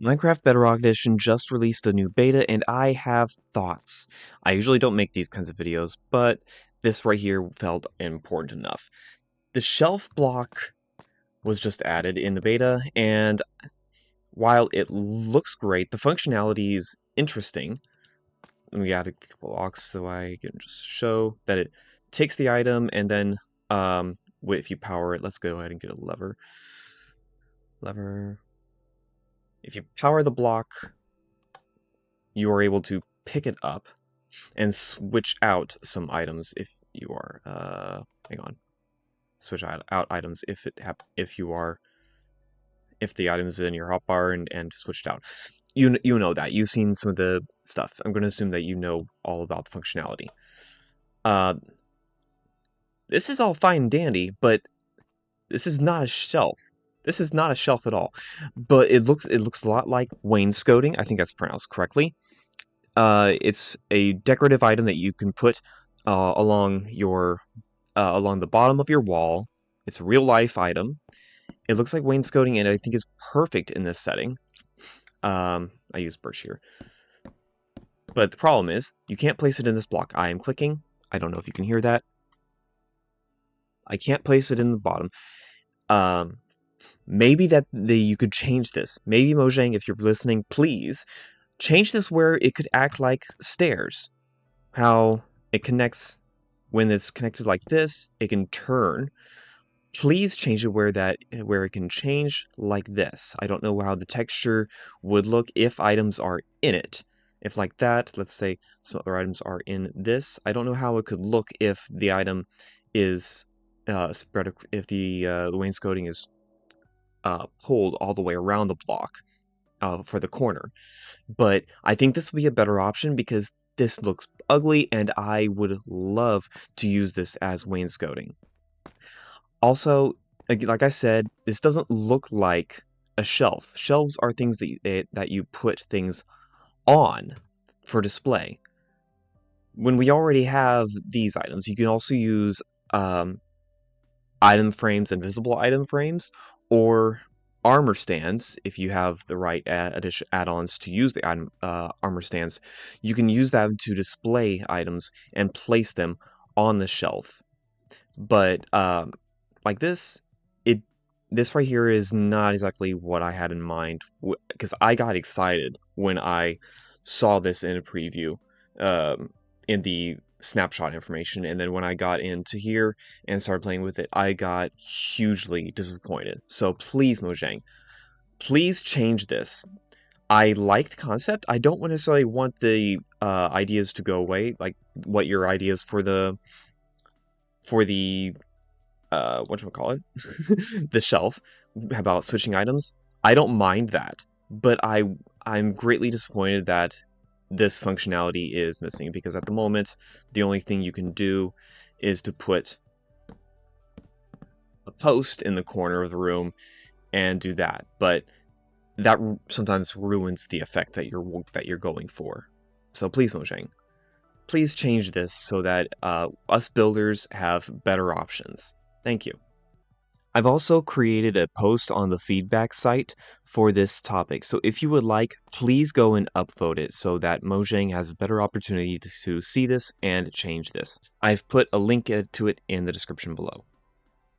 Minecraft Bedrock Edition just released a new beta, and I have thoughts. I usually don't make these kinds of videos, but this right here felt important enough. The shelf block was just added in the beta, and while it looks great, the functionality is interesting. We added a couple blocks so I can just show that it takes the item, and then if you power it, let's go ahead and get a lever. If you power the block, you are able to pick it up and switch out some items if you are hang on, switch out items if the item is in your hotbar and switched out. You know that you've seen some of the stuff. I'm going to assume that you know all about the functionality. This is all fine and dandy, but this is not a shelf. This is not a shelf at all. But it looks a lot like wainscoting. I think that's pronounced correctly. It's a decorative item that you can put along the bottom of your wall. It's a real life item. It looks like wainscoting, and I think it's perfect in this setting. I use birch here, but the problem is you can't place it in this block. I am clicking. I don't know if you can hear that. I can't place it in the bottom. Maybe you could change this. Maybe Mojang, if you're listening, please change this where it could act like stairs. How it connects, when it's connected like this, it can turn. Please change it where it can change like this. I don't know how the texture would look if items are in it. If like that, let's say some other items are in this. I don't know how it could look if the item is spread, if the wainscoting is pulled all the way around the block for the corner. But I think this will be a better option because this looks ugly, and I would love to use this as wainscoting. Also, like I said, this doesn't look like a shelf. Shelves are things that you put things on for display. When we already have these items, you can also use item frames, invisible item frames, or armor stands. If you have the right add-ons to use the item armor stands, you can use them to display items and place them on the shelf. But like this right here is not exactly what I had in mind, because I got excited when I saw this in a preview in the snapshot information, and then when I got into here and started playing with it, I got hugely disappointed. So please, Mojang, please change this. I like the concept. I don't necessarily want the ideas to go away, like what your ideas for the whatchamacallit, the shelf, about switching items. I don't mind that, but I'm greatly disappointed that this functionality is missing, because at the moment, the only thing you can do is to put a post in the corner of the room and do that, but that sometimes ruins the effect that you're going for. So please, Mojang, please change this so that us builders have better options. Thank you. I've also created a post on the feedback site for this topic, so if you would like, please go and upvote it so that Mojang has a better opportunity to see this and change this. I've put a link to it in the description below.